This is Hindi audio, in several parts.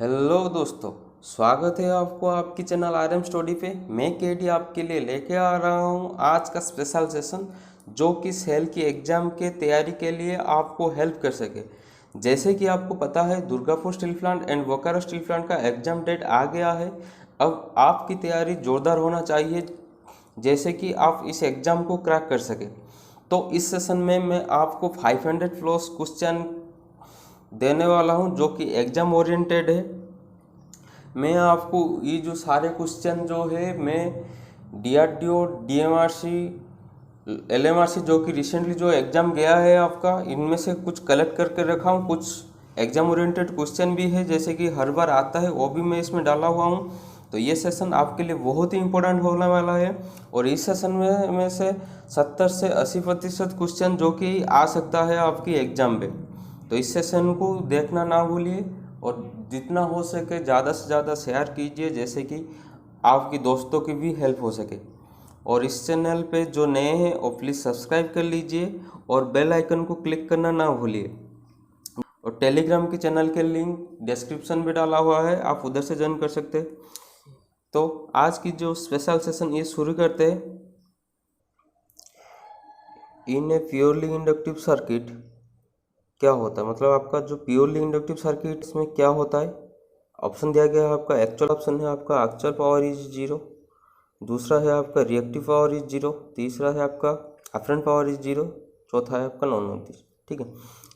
हेलो दोस्तों, स्वागत है आपको आपकी चैनल RM स्टडी पे। मैं केडी आपके लिए लेके आ रहा हूँ आज का स्पेशल सेशन, जो कि सेल की एग्ज़ाम के तैयारी के लिए आपको हेल्प कर सके। जैसे कि आपको पता है, Durgapur steel plant and Bokaro steel plant का एग्ज़ाम डेट आ गया है। अब आपकी तैयारी ज़ोरदार होना चाहिए, जैसे कि आप इस एग्ज़ाम को क्रैक कर सके। तो इस सेशन में मैं आपको 500 प्लस क्वेश्चन देने वाला हूं, जो कि एग्ज़ाम ओरिएंटेड है। मैं आपको ये जो सारे क्वेश्चन जो है, मैं DRDO, DMRC, LMRC जो कि रिसेंटली जो एग्ज़ाम गया है आपका, इनमें से कुछ कलेक्ट करके रखा हूँ। कुछ एग्ज़ाम ओरिएंटेड क्वेश्चन भी है, जैसे कि हर बार आता है, वो भी मैं इसमें डाला हुआ हूँ। तो ये सेशन आपके लिए बहुत ही इम्पोर्टेंट होने वाला है। और इस सेशन में से 70 से 80% क्वेश्चन जो कि आ सकता है आपकी एग्ज़ाम में। तो इस सेशन को देखना ना भूलिए और जितना हो सके ज़्यादा से ज़्यादा शेयर कीजिए, जैसे कि आपके दोस्तों की भी हेल्प हो सके। और इस चैनल पे जो नए हैं वो प्लीज़ सब्सक्राइब कर लीजिए और बेल आइकन को क्लिक करना ना भूलिए। और टेलीग्राम के चैनल के लिंक डिस्क्रिप्शन में डाला हुआ है, आप उधर से ज्वाइन कर सकते हैं। तो आज की जो स्पेशल सेशन ये शुरू करते हैं। इन ए प्योरली इंडक्टिव सर्किट क्या होता है, मतलब आपका जो प्योरली इंडक्टिव सर्किट, इसमें क्या होता है। ऑप्शन दिया गया है आपका। एक्चुअल ऑप्शन है आपका एक्चुअल पावर इज 0। दूसरा है आपका रिएक्टिव पावर इज 0। तीसरा है आपका अफरेंट पावर इज 0। चौथा है आपका नॉन वोल्टेज। ठीक है,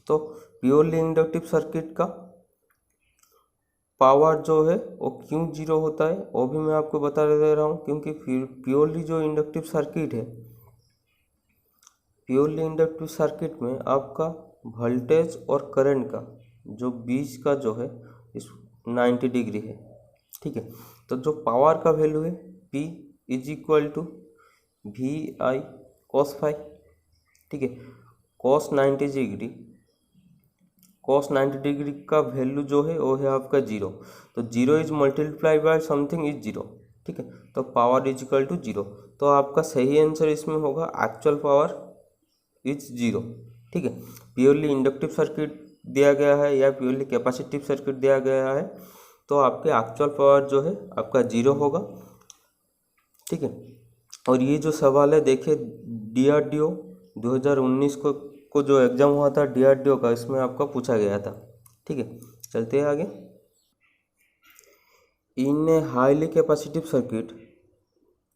तो प्योरली इंडक्टिव सर्किट का पावर जो है वो क्यों 0 होता है, वो भी मैं आपको बता दे रहा हूँ। क्योंकि प्योरली जो इंडक्टिव सर्किट है, प्योरली इंडक्टिव सर्किट में आपका वोल्टेज और करंट का जो बीच का जो है इस 90 डिग्री है। ठीक है, तो जो पावर का वैल्यू है P is equal to VI cos phi. ठीक है, cos 90 डिग्री का वैल्यू जो है वो है आपका 0। तो 0 is multiply by something is 0। ठीक है, तो पावर इज इक्वल टू 0। तो आपका सही आंसर इसमें होगा एक्चुअल पावर इज 0। ठीक है, प्योरली इंडक्टिव सर्किट दिया गया है या प्योरली कैपेसिटिव सर्किट दिया गया है, तो आपके एक्चुअल पावर जो है आपका 0 होगा। ठीक है, और ये जो सवाल है देखिए, DRDO 2019 को जो एग्ज़ाम हुआ था DRDO का, इसमें आपका पूछा गया था। ठीक है, चलते हैं आगे। In a highly capacitive circuit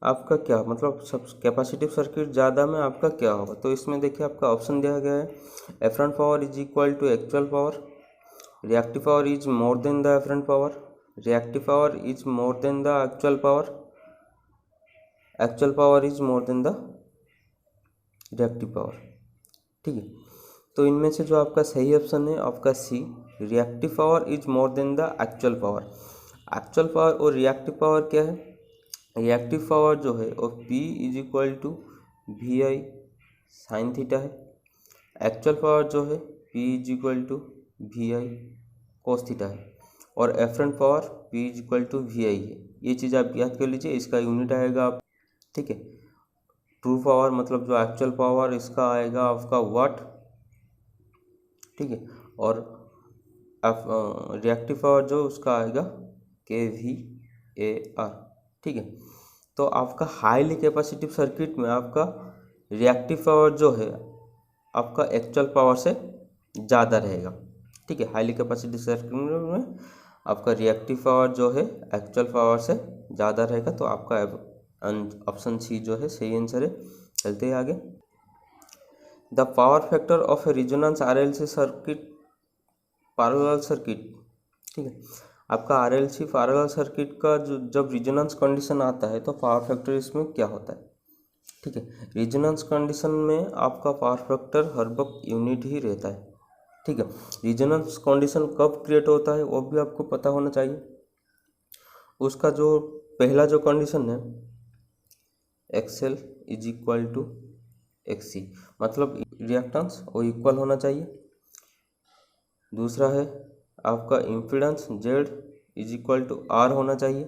आपका क्या मतलब, सब कैपेसिटिव सर्किट ज़्यादा में आपका क्या होगा। तो इसमें देखिए आपका ऑप्शन दिया गया है। Apparent power is equal to actual power, reactive power is more than the apparent power, reactive power is more than the actual power, actual power is more than the reactive power. ठीक है, तो इनमें से जो आपका सही ऑप्शन है आपका C, reactive power is more than the actual power. Actual power और रिएक्टिव पावर क्या है। रिएक्टिव पावर जो है वो P is equal to VI sine theta है। एक्चुअल पावर जो है P is equal to VI cos theta है। और apparent power P is equal to VI है। ये चीज़ आप याद कर लीजिए, इसका यूनिट आएगा आप। ठीक है, ट्रू पावर मतलब जो एक्चुअल पावर, इसका आएगा आपका वाट। ठीक है, और रिएक्टिव पावर जो उसका आएगा kVAR। ठीक है, तो आपका हाईली कैपेसिटिव सर्किट में आपका रिएक्टिव पावर जो है आपका एक्चुअल पावर से ज़्यादा रहेगा। ठीक है, हाईली कैपेसिटिव सर्किट में आपका रिएक्टिव पावर जो है एक्चुअल पावर से ज़्यादा रहेगा। तो आपका ऑप्शन C जो है सही आंसर है। चलते हैं आगे। The power factor of A resonance RLC circuit parallel circuit. ठीक है, आपका RLC पैरेलल सर्किट का जो जब रेजोनेंस कंडीशन आता है तो पावर फैक्टर इसमें क्या होता है। ठीक है, रेजोनेंस कंडीशन में आपका पावर फैक्टर हर वक्त यूनिट ही रहता है। ठीक है, रेजोनेंस कंडीशन कब क्रिएट होता है वो भी आपको पता होना चाहिए। उसका जो पहला जो कंडीशन है, XL is equal to XC, मतलब रिएक्टेंस वो इक्वल होना चाहिए। दूसरा है आपका impedance Z is equal to R होना चाहिए।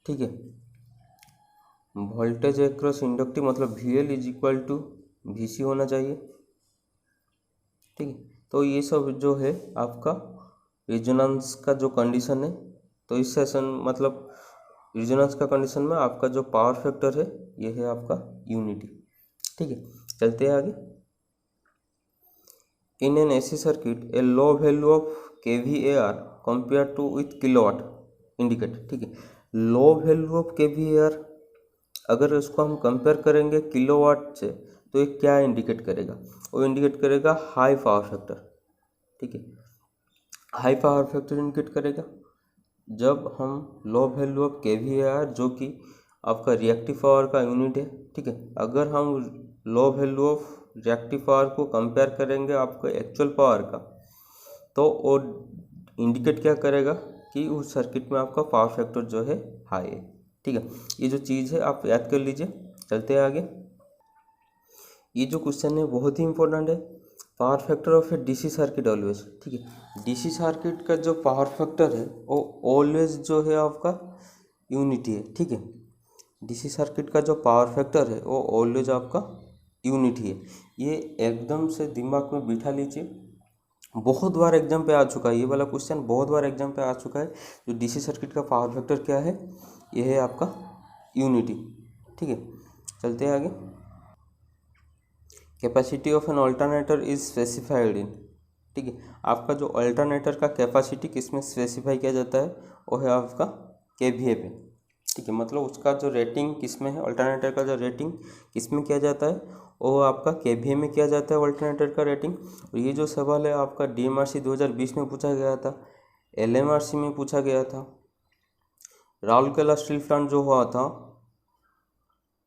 ठीक है, वोल्टेज एक्रॉस इंडक्टिव मतलब VL is equal to VC होना चाहिए। ठीक है, तो ये सब जो है आपका रेजोनेंस का जो कंडीशन है, तो इस सेशन मतलब रेजोनेंस का कंडीशन में आपका जो पावर फैक्टर है ये है आपका यूनिटी। ठीक है, चलते हैं आगे। In an AC circuit a low value of kVAR compare to with kilowatt indicate. ठीक है, लो वैल्यू ऑफ kVAR अगर इसको हम कंपेयर करेंगे किलोवाट से तो ये क्या इंडिकेट करेगा, वो इंडिकेट करेगा हाई पावर फैक्टर। ठीक है, हाई पावर फैक्टर इंडिकेट करेगा जब हम लो वैल्यू ऑफ kVAR जो कि आपका रिएक्टिव पावर का यूनिट है। ठीक है, अगर हम लो वैल्यू ऑफ रिएक्टिव पावर को कंपेयर करेंगे आपको एक्चुअल पावर का, तो वो इंडिकेट क्या करेगा कि उस सर्किट में आपका पावर फैक्टर जो है हाई है। ठीक है, ये जो चीज़ है आप याद कर लीजिए। चलते हैं आगे। ये जो क्वेश्चन है बहुत ही इंपॉर्टेंट है, power factor of A DC circuit always. ठीक है, डीसी सर्किट का जो पावर फैक्टर है वो ऑलवेज जो है आपका यूनिटी है। ठीक है, डीसी सर्किट का जो पावर फैक्टर है वो ऑलवेज आपका यूनिटी है। ये एकदम से दिमाग में बिठा लीजिए, बहुत बार एग्जाम पे आ चुका है ये वाला क्वेश्चन, बहुत बार एग्जाम पे आ चुका है। जो डीसी सर्किट का पावर फैक्टर क्या है, ये है आपका यूनिटी। ठीक है, चलते हैं आगे। Capacity of an alternator is specified in. ठीक है, आपका जो अल्टरनेटर का कैपेसिटी किस में स्पेसिफाई किया जाता है, वो है आपका केवीए पे। ठीक है, मतलब उसका जो रेटिंग किस में है, अल्टरनेटर का जो रेटिंग किस में किया जाता है, वो आपका केवीए में किया जाता है अल्टरनेटर का रेटिंग। और ये जो सवाल है आपका डीएमआरसी 2020 में पूछा गया था, एलएमआरसी में पूछा गया था, राउरकेला स्टील प्लांट जो हुआ था,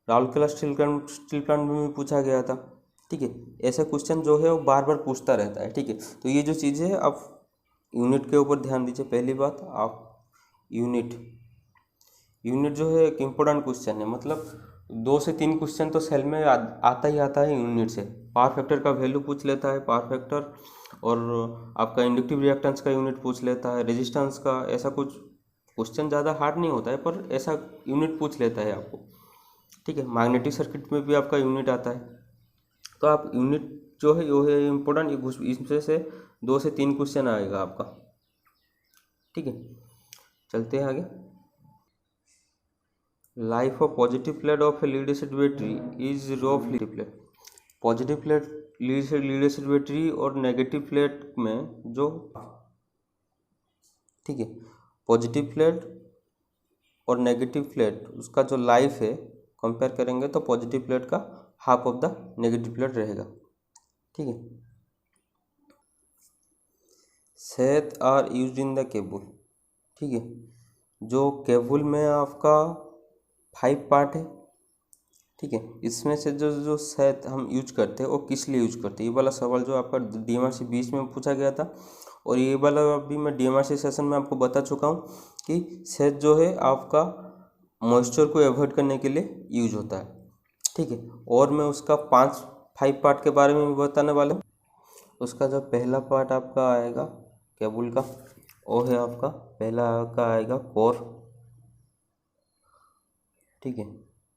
राउरकेला स्टील प्लांट में भी पूछा गया था। ठीक है, ऐसे क्वेश्चन जो है वो बार बार पूछता रहता है। ठीक है, तो ये जो चीज़ें है आप यूनिट के ऊपर ध्यान दीजिए। पहली बात आप यूनिट जो है एक इम्पोर्टेंट क्वेश्चन है, मतलब 2 से 3 क्वेश्चन तो सेल में आता ही आता है यूनिट से। पावर फैक्टर का वैल्यू पूछ लेता है पावर फैक्टर, और आपका इंडक्टिव रिएक्टेंस का यूनिट पूछ लेता है, रेजिस्टेंस का। ऐसा कुछ क्वेश्चन ज़्यादा हार्ड नहीं होता है, पर ऐसा यूनिट पूछ लेता है आपको। ठीक है, मैग्नेटिक सर्किट में भी आपका यूनिट आता है। तो आप यूनिट जो है वो है इम्पोर्टेंट, इसमें से 2 से 3 क्वेश्चन आएगा आपका। ठीक है, चलते हैं आगे। Life of positive plate of a lead acid battery is रफली plate. Positive plate lead acid battery और नेगेटिव प्लेट में जो, ठीक है, पॉजिटिव प्लेट और नेगेटिव प्लेट उसका जो लाइफ है कंपेयर करेंगे तो पॉजिटिव प्लेट का half of the negative plate रहेगा। ठीक है, set are use in the cable. ठीक है, जो केबल में आपका 5 पार्ट है। ठीक है, इसमें से जो जो सेट हम यूज करते हैं वो किस लिए यूज करते हैं, ये वाला सवाल जो आपका डीएमआरसी 20 में पूछा गया था, और ये वाला अभी मैं डीएमआरसी सेशन में आपको बता चुका हूँ कि सेट जो है आपका मॉइस्चर को एवॉइड करने के लिए यूज होता है। ठीक है, और मैं उसका 5 पार्ट के बारे में भी बताने वाला हूँ। उसका जो पहला पार्ट आपका आएगा केबल का, वो है आपका पहला का आएगा कोर। ठीक है,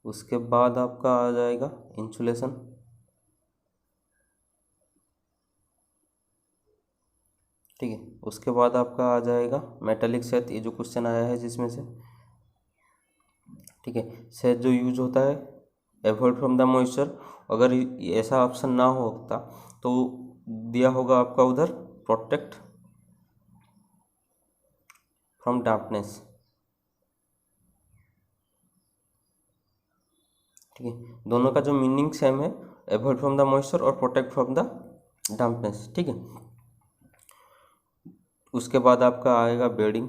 उसके बाद आपका आ जाएगा इंसुलेशन। ठीक है, उसके बाद आपका आ जाएगा मेटालिक सेट, ये जो क्वेश्चन आया है जिसमें से। ठीक है, सेट जो यूज होता है एवॉइड फ्रॉम द मॉइस्चर, अगर ऐसा ऑप्शन ना होता तो दिया होगा आपका उधर प्रोटेक्ट फ्रॉम डैम्पनेस। ठीक है, दोनों का जो मीनिंग सेम है, एवॉइड फ्रॉम द मॉइस्चर और प्रोटेक्ट फ्रॉम द डैम्पनेस। ठीक है, उसके बाद आपका आएगा बेडिंग।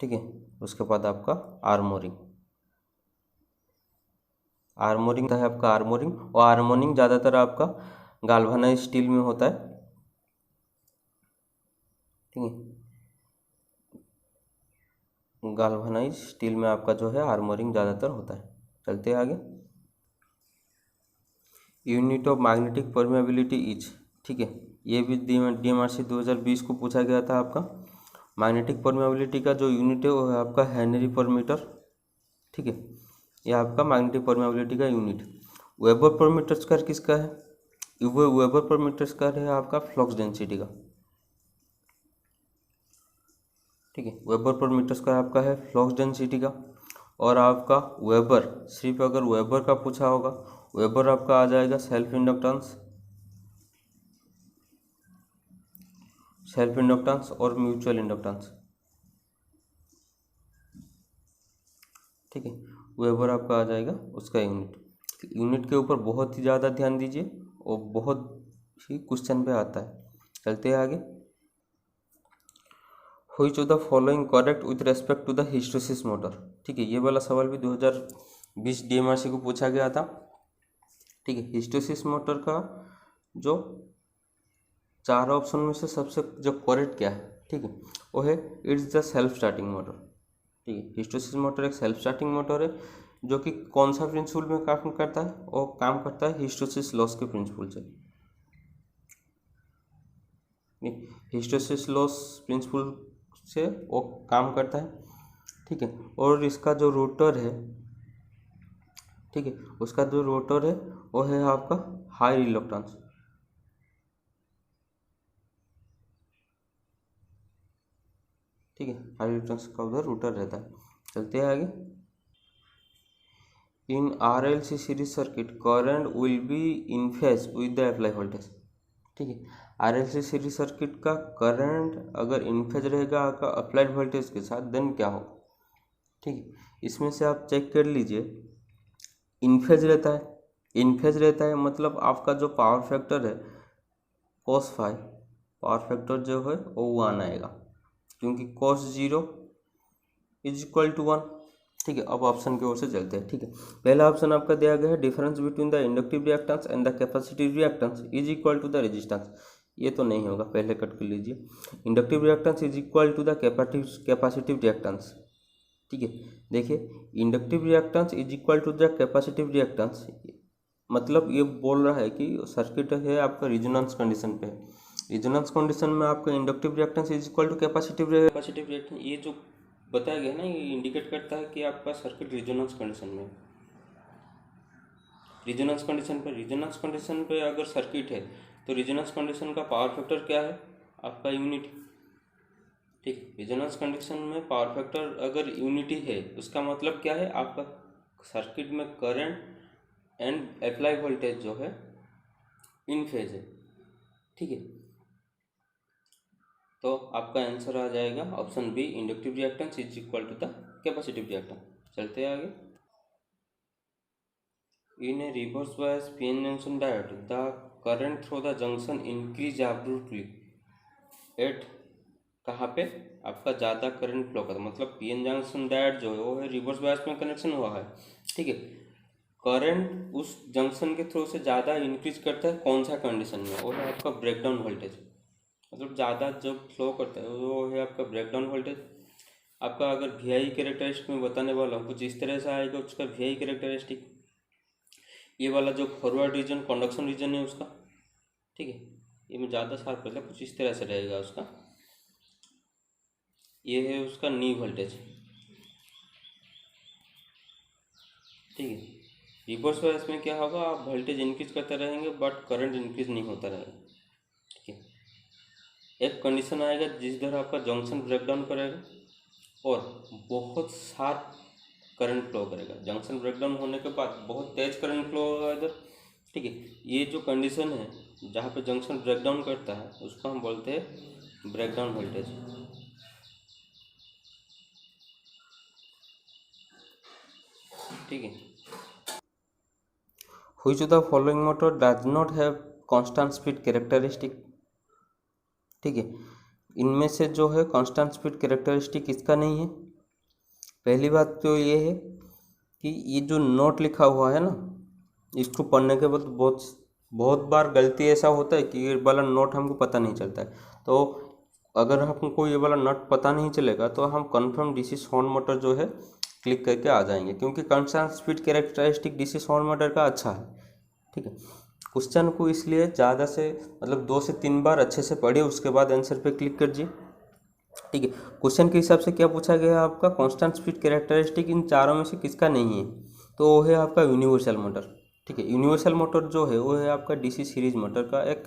ठीक है, उसके बाद आपका आर्मोरिंग। आर्मोरिंग है आपका आर्मोरिंग, और आर्मोरिंग ज़्यादातर आपका गाल्वानाइज स्टील में होता है। ठीक है, गाल्वानाइज स्टील में आपका जो है आर्मोरिंग ज़्यादातर होता है। चलते हैं आगे। Unit of magnetic permeability is. ठीक है, ये भी डीएमआरसी 2020 को पूछा गया था आपका। मैग्नेटिक परमेबिलिटी का जो यूनिट है वो है आपका हेनरी पर मीटर। ठीक है, यह आपका मैग्नेटिक परमेबिलिटी का यूनिट। वेबर पर मीटर स्क्वायर किसका है, वेबर पर मीटर स्क्वायर है आपका फ्लक्स डेंसिटी का। ठीक है। वेबर पर मीटर स्क्वायर आपका है फ्लक्स डेंसिटी का, और आपका वेबर, सिर्फ अगर वेबर का पूछा होगा, वेबर आपका आ जाएगा सेल्फ इंडक्टेंस और म्यूचुअल इंडक्टेंस। ठीक है, वेबर आपका आ जाएगा उसका यूनिट के ऊपर बहुत ही ज़्यादा ध्यान दीजिए और बहुत ही क्वेश्चन पे आता है। चलते हैं आगे। Which of the following correct with respect to the hysteresis motor. ठीक है, ये वाला सवाल भी 2020 DMRC को पूछा गया था। ठीक है, हिस्टैरिसीस मोटर का जो 4 ऑप्शन में से सबसे जो करेक्ट क्या है, ठीक है, वो है it's the self starting motor. ठीक है, हिस्टैरिसीस मोटर एक सेल्फ स्टार्टिंग मोटर है जो कि कौन सा प्रिंसिपल में काम करता है, वो काम करता है हिस्टैरिसीस लॉस के प्रिंसिपल से। हिस्टैरिसीस लॉस प्रिंसिपल से वो काम करता है। ठीक है, और इसका जो रोटर है, ठीक है, उसका जो रोटर है वो है आपका हाई रिलक्टेंस। ठीक है, हाई रिलक्टेंस का उधर रोटर रहता है। चलते हैं आगे। इन RLC series circuit current will be in phase with the apply voltage. ठीक है, RLC सीरीज सर्किट का करंट अगर इन फेज रहेगा आपका अप्लाइड वोल्टेज के साथ, देन क्या होगा। ठीक है, इसमें से आप चेक कर लीजिए, इन फेज रहता है, इन फेज रहता है मतलब आपका जो पावर फैक्टर है cos फाई, पावर फैक्टर जो है वो 1 आएगा, क्योंकि cos 0 इज इक्वल टू 1। ठीक है, अब ऑप्शन की ओर से चलते हैं। ठीक है, पहला ऑप्शन आपका दिया गया है difference between the inductive reactance and the capacitive reactance is equal to the resistance. ये तो नहीं होगा, पहले कट कर लीजिए। Inductive reactance is equal to the capacitive reactance. ठीक है, देखिए, inductive reactance is equal to the capacitive reactance, मतलब ये बोल रहा है कि सर्किट है आपका रिजोनेंस कंडीशन पे। रिजोनेंस कंडीशन में आपका inductive reactance is equal to capacitive reactance, ये जो बताया गया ना, ये इंडिकेट करता है कि आपका सर्किट रिजोनेंस कंडीशन में, रिजोनेंस कंडीशन पे अगर सर्किट है तो रिजोनेंस कंडीशन का पावर फैक्टर क्या है आपका यूनिटी। ठीक, रिजोनेंस कंडीशन में पावर फैक्टर अगर यूनिटी है उसका मतलब क्या है, आपका सर्किट में करंट एंड अप्लाई वोल्टेज जो है इन फेज है। ठीक है, तो आपका आंसर आ जाएगा option B, inductive reactance is equal to the capacitive reactance. चलते हैं आगे। In a reverse bias PN junction diode the current through the junction increase abruptly at, कहाँ पे आपका ज़्यादा करंट फ्लो करता है, मतलब PN जंक्शन डायोड जो है वो है रिवर्स बायस में कनेक्शन हुआ है। ठीक है, करंट उस जंक्शन के थ्रू से ज़्यादा इंक्रीज करता है कौन सा कंडीशन में, वो है आपका ब्रेकडाउन वोल्टेज, मतलब ज़्यादा जब फ्लो करता है वो है आपका ब्रेकडाउन वोल्टेज। आपका अगर VI कैरेक्टरिस्टिक में बताने वाला हूँ कुछ इस तरह से आएगा उसका VI कैरेक्टरिस्टिक। ये वाला जो फॉरवर्ड रीजन कंडक्शन रीजन है उसका, ठीक है, ये में ज़्यादा शार्प करता है, कुछ इस तरह से रहेगा उसका। ये है उसका नी वोल्टेज। ठीक है, रिवर्स बायस में क्या होगा, आप वोल्टेज इंक्रीज करते रहेंगे बट करंट इंक्रीज नहीं होता रहेगा। ठीक है, एक कंडीशन आएगा जिस तरह आपका जंक्शन ब्रेकडाउन करेगा और बहुत शार्प करंट फ्लो करेगा। जंक्शन ब्रेकडाउन होने के बाद बहुत तेज करंट फ्लो होगा इधर। ठीक है, ये जो कंडीशन है जहाँ पे जंक्शन ब्रेकडाउन करता है उसको हम बोलते हैं ब्रेकडाउन वोल्टेज। ठीक है, which of the following motor does not have constant speed characteristic. ठीक है, इनमें से जो है कांस्टेंट स्पीड कैरेक्टरिस्टिक इसका नहीं है। पहली बात तो ये है कि ये जो नोट लिखा हुआ है ना, इसको पढ़ने के बाद बहुत बार गलती ऐसा होता है कि ये वाला नोट हमको पता नहीं चलता है। तो अगर हमको ये वाला नोट पता नहीं चलेगा तो हम कन्फर्म DC शॉन्ट मोटर जो है क्लिक करके आ जाएंगे, क्योंकि constant speed characteristic DC shunt motor का अच्छा है। ठीक है, क्वेश्चन को इसलिए ज़्यादा से मतलब 2 से 3 बार अच्छे से पढ़िए, उसके बाद आंसर पे क्लिक कीजिए। ठीक है, क्वेश्चन के हिसाब से क्या पूछा गया है आपका, कांस्टेंट स्पीड कैरेक्टरिस्टिक इन चारों में से किसका नहीं है, तो वो है आपका यूनिवर्सल मोटर। ठीक है, यूनिवर्सल मोटर जो है वो है आपका DC सीरीज मोटर का एक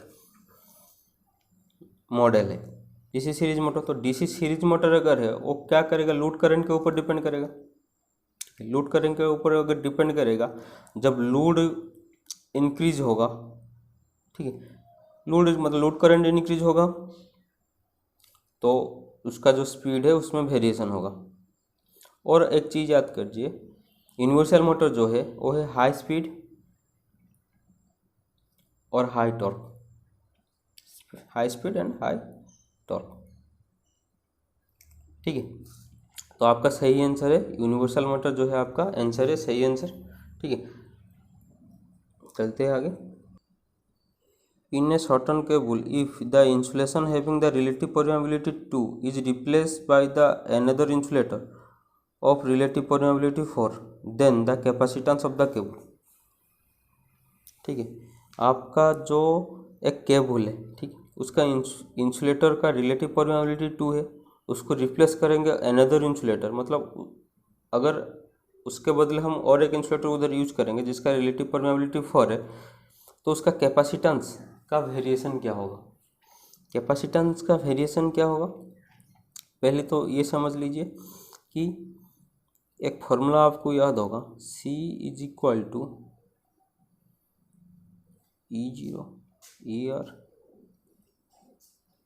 मॉडल है। DC series motor. तो डीसी सीरीज मोटर अगर है वो क्या करेगा, लोड करंट के ऊपर डिपेंड करेगा। लोड करंट के ऊपर अगर डिपेंड करेगा, जब लोड इंक्रीज होगा, ठीक है, लोड मतलब लोड करंट इंक्रीज होगा तो उसका जो स्पीड है उसमें वेरिएशन होगा। और एक चीज़ याद करिए, यूनिवर्सल मोटर जो है वो है हाई स्पीड और high torque, high speed and high torque, ठीक है। तो आपका सही आंसर है यूनिवर्सल मोटर जो है, आपका आंसर है सही आंसर, ठीक है। चलते हैं आगे। In a shorten cable if the insulation having the relative permeability 2 is replaced by the another insulator of relative permeability 4 then the capacitance of the cable, ठीक है। आपका जो एक केबल है, ठीक है, उसका इंसुलेटर का रिलेटिव परमेबिलिटी 2 है, उसको रिप्लेस करेंगे अनदर इंसुलेटर, मतलब अगर उसके बदले हम और एक इंसुलेटर उधर यूज करेंगे जिसका रिलेटिव परमेबिलिटी 4 है, तो उसका कैपेसिटेंस का वेरिएशन क्या होगा। कैपेसिटेंस का वेरिएशन क्या होगा, पहले तो ये समझ लीजिए कि एक फॉर्मूला आपको याद होगा, C is equal to E0 ER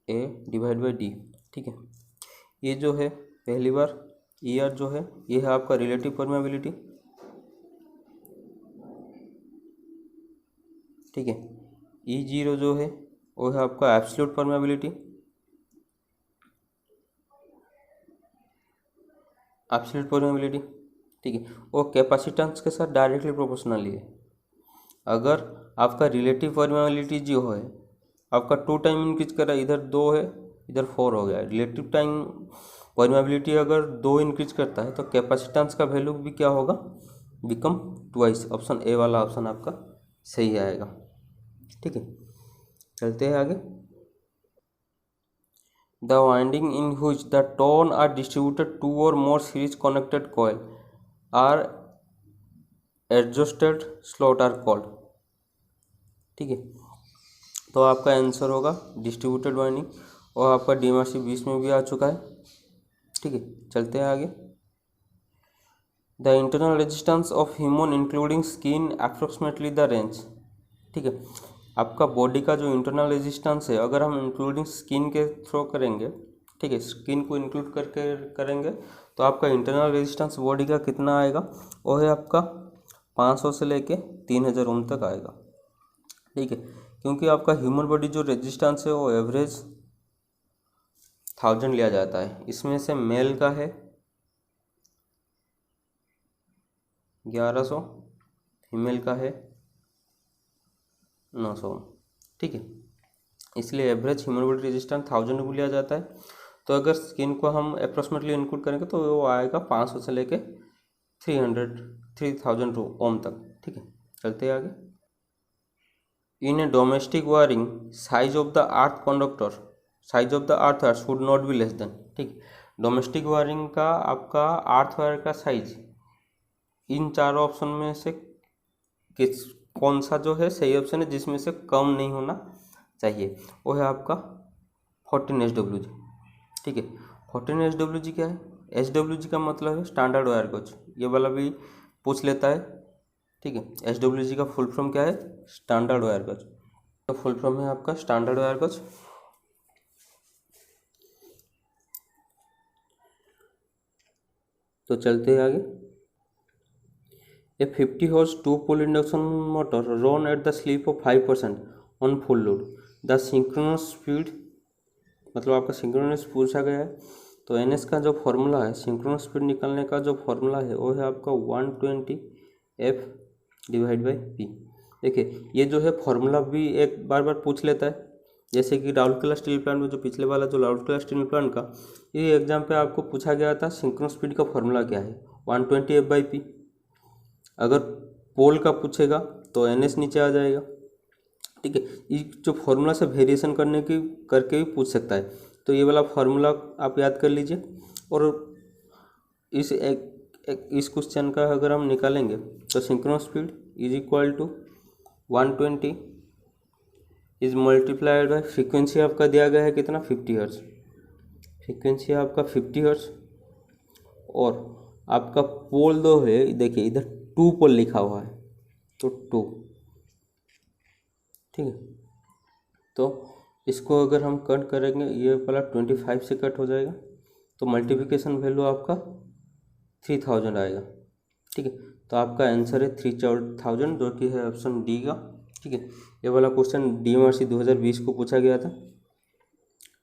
A divide by D, ठीक है। ये जो है पहली बार ER जो है ये है आपका रिलेटिव परमेबिलिटी, ठीक है। E0 जो है वो है आपका एब्सोल्यूट परमेबिलिटी, एब्सोल्यूट परमेबिलिटी, ठीक है। वो कैपेसिटेंस के साथ डायरेक्टली प्रोपोर्शनली है। अगर आपका रिलेटिव परमेबिलिटी जो है आपका 2 टाइम इंक्रीज कर रहा है, इधर 2 है इधर 4 हो गया, रिलेटिव टाइम परमेबिलिटी अगर 2 इंक्रीज करता है तो कैपेसिटेंस का वैल्यू भी क्या होगा, बिकम ट्वाइस। ऑप्शन ए वाला ऑप्शन आपका सही आएगा, ठीक है। चलते हैं आगे। The winding in which the turn are distributed 2 और more series connected coil are adjusted slot are called, ठीक है। तो आपका आंसर होगा डिस्ट्रीब्यूटेड वाइंडिंग, और आपका DMRC 20 में भी आ चुका है, ठीक है। चलते हैं आगे। The internal resistance of human including skin approximately the range, ठीक है। आपका बॉडी का जो इंटरनल रेजिस्टेंस है अगर हम इंक्लूडिंग स्किन के थ्रो करेंगे, ठीक है, स्किन को इंक्लूड करके करेंगे तो आपका इंटरनल रेजिस्टेंस बॉडी का कितना आएगा, वो है आपका 500 से लेके 3000 ओम तक आएगा, ठीक है। क्योंकि आपका ह्यूमन बॉडी जो रेजिस्टेंस है वो एवरेज 1000 लिया जाता है, इसमें से मेल का है 1100, फीमेल का है 900, ठीक है। इसलिए एवरेज ह्यूमन बॉडी रेजिस्टेंस 1000 को लिया जाता है। तो अगर स्किन को हम अप्रोक्सीमेटली इंक्लूड करेंगे तो वो आएगा 500 से लेके 3000 ओम तक, ठीक है। चलते हैं आगे। In a domestic wiring size of the earth conductor, size of the earth wire should not be less than, ठीक। डोमेस्टिक वायरिंग का आपका अर्थ वायर का साइज इन चारों ऑप्शन में से किस कौन सा जो है सही ऑप्शन है जिसमें से कम नहीं होना चाहिए, वो है आपका 14 SWG, ठीक है। 14 SWG क्या है, SWG का मतलब है स्टैंडर्ड वायर गॉज, ये वाला भी पूछ लेता है, ठीक है। SWG का फुल फॉर्म क्या है, स्टैंडर्ड वायर गॉज, तो फुल फॉर्म है आपका स्टैंडर्ड वायर गॉज। तो चलते हैं आगे। A 50 horse 2-pole induction motor run at the slip of 5% on full load. The synchronous speed, मतलब आपका सिंक्रोनस पूछा गया है, तो NS का जो फॉर्मूला है सिंक्रोनस स्पीड निकालने का जो फॉर्मूला है वो है आपका 120F डिवाइड बाई P। देखिए ये जो है फॉर्मूला भी एक बार बार पूछ लेता है, जैसे कि राउरकेला स्टील प्लांट में जो पिछले वाला जो राउरकेला स्टील प्लांट का ये एग्जाम पे आपको पूछा गया था, सिंक्रोनस स्पीड का फॉर्मूला क्या है 120F/P। अगर पोल का पूछेगा तो NS नीचे आ जाएगा, ठीक है। ये जो फॉर्मूला से वेरिएशन करके भी पूछ सकता है, तो ये वाला फॉर्मूला आप याद कर लीजिए। और इस क्वेश्चन का अगर हम निकालेंगे तो synchronous speed is equal to 120 is multiplied by frequency आपका दिया गया है कितना 50 हर्ट्ज, फ्रीक्वेंसी है आपका 50 हर्ट्ज। और आपका पोल 2 है, देखिए इधर 2 पोल लिखा हुआ है, तो 2, ठीक है। तो इसको अगर हम कट करेंगे, ये वाला 25 से कट हो जाएगा, तो मल्टीप्लिकेशन वैल्यू आपका 3000 आएगा, ठीक है। तो आपका आंसर है 3000, जो कि है ऑप्शन डी का, ठीक है। ये वाला क्वेश्चन DMRC 2020 को पूछा गया था,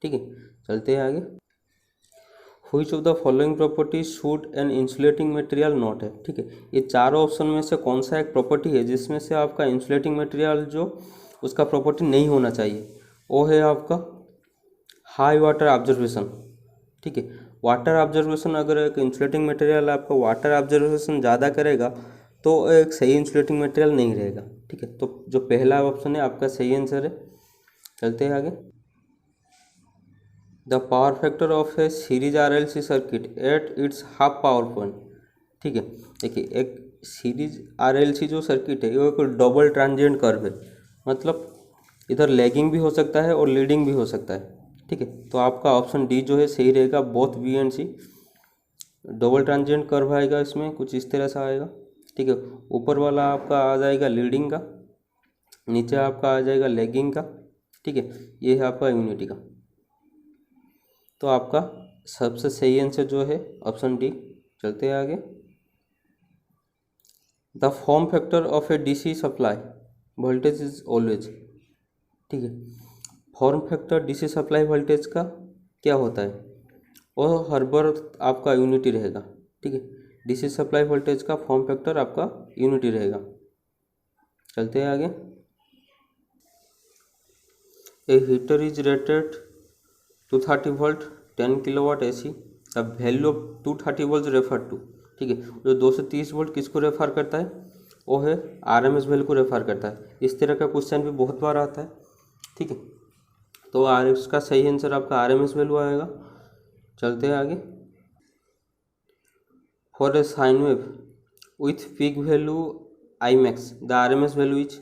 ठीक है। चलते हैं आगे। Which of the following property should an insulating material not है, ठीक है। ये चारों ऑप्शन में से कौन सा एक प्रॉपर्टी है जिसमें से आपका इंसुलेटिंग मटेरियल जो उसका प्रॉपर्टी नहीं होना चाहिए, वो है आपका हाई वाटर ऑब्जर्वेशन, ठीक है। वाटर ऑब्जर्वेशन, अगर एक इंसुलेटिंग मटेरियल आपका वाटर ऑब्जर्वेशन ज़्यादा करेगा तो एक सही इंसुलेटिंग मटेरियल नहीं रहेगा, ठीक है। तो जो पहला ऑप्शन है आपका सही आंसर है। चलते हैं आगे। The power factor of A series RLC circuit at its half power point, ठीक है। देखिए एक सीरीज RLC जो सर्किट है वो एक डबल ट्रांजिएंट कर्व है, मतलब इधर लैगिंग भी हो सकता है और लीडिंग भी हो सकता है, ठीक है। तो आपका ऑप्शन डी जो है सही रहेगा, both B and C. Double transient curve आएगा इसमें, कुछ इस तरह से आएगा, ठीक है। ऊपर वाला आपका आ जाएगा लीडिंग का, नीचे आपका आ जाएगा लैगिंग का, ठीक है। ये है आपका यूनिटी का। तो आपका सबसे सही आंसर जो है ऑप्शन डी। चलते हैं आगे। The form factor of A DC supply voltage is always, ठीक है। Form factor DC supply voltage का क्या होता है, और हर बार आपका यूनिटी रहेगा, ठीक है। DC सप्लाई वोल्टेज का फॉर्म फैक्टर आपका यूनिटी रहेगा। चलते हैं आगे। A heater is rated 230 volt 10 kilowatt AC, the value of 230 volt refer to, ठीक है। जो 230 वोल्ट किसको रेफर करता है, वो है RMS वैल्यू को रेफर करता है। इस तरह का क्वेश्चन भी बहुत बार आता है, ठीक है। तो इसका सही आंसर आपका RMS वैल्यू आएगा। चलते हैं आगे। For a sine wave with peak value Imax the RMS value is,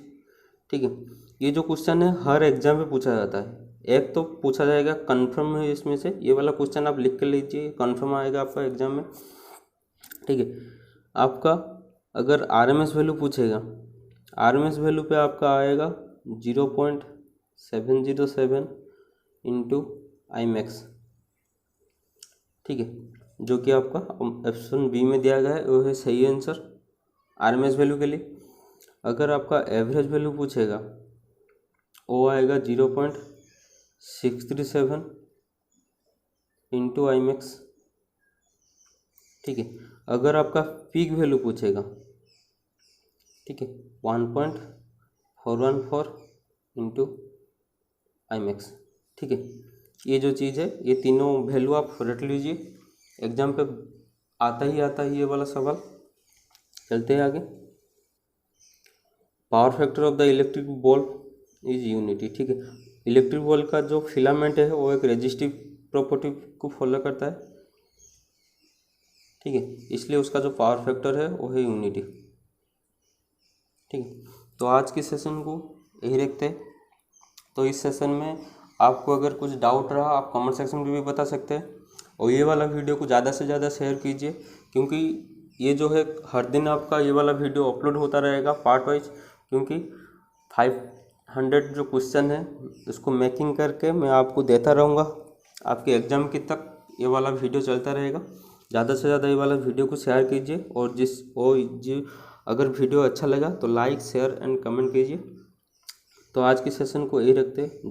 ठीक है। ये जो क्वेश्चन है हर एग्जाम में पूछा जाता है। एक तो पूछा जाएगा कन्फर्म है इसमें से, ये वाला क्वेश्चन आप लिख कर लीजिए, कन्फर्म आएगा आपका एग्जाम में, ठीक है। आपका अगर RMS वैल्यू पूछेगा, RMS वैल्यू पे आपका आएगा 0.707 इंटू Imax, ठीक है। जो कि आपका ऑप्शन बी में दिया गया है, वो है सही आंसर RMS वैल्यू के लिए। अगर आपका एवरेज वैल्यू पूछेगा, वो आएगा 0.637 इंटू Imax, ठीक है। अगर आपका पीक वैल्यू पूछेगा, ठीक है, 1.414 इंटू Imax, ठीक है। ये जो चीज़ है, ये तीनों वैल्यू आप रट लीजिए, एग्जाम पे आता ही ये वाला सवाल। चलते हैं आगे। Power factor of the electric bulb is unity, ठीक है। इलेक्ट्रिक बल्ब का जो फिलामेंट है वो एक रेजिस्टिव प्रॉपर्टी को फॉलो करता है, ठीक है। इसलिए उसका जो पावर फैक्टर है वो है यूनिटी, ठीक है। तो आज की सेशन को यही रखते हैं। तो इस सेशन में आपको अगर कुछ डाउट रहा आप कमेंट सेक्शन में भी बता सकते हैं, और ये वाला वीडियो को ज़्यादा से ज़्यादा शेयर कीजिए, क्योंकि ये जो है हर दिन आपका ये वाला वीडियो अपलोड होता रहेगा पार्ट वाइज, क्योंकि 500 जो क्वेश्चन है उसको मेकिंग करके मैं आपको देता रहूँगा आपके एग्ज़ाम की तक। ये वाला वीडियो चलता रहेगा, ज़्यादा से ज़्यादा ये वाला वीडियो को शेयर कीजिए, और अगर वीडियो अच्छा लगा तो लाइक शेयर एंड कमेंट कीजिए। तो आज की सेशन को यही रखते हैं।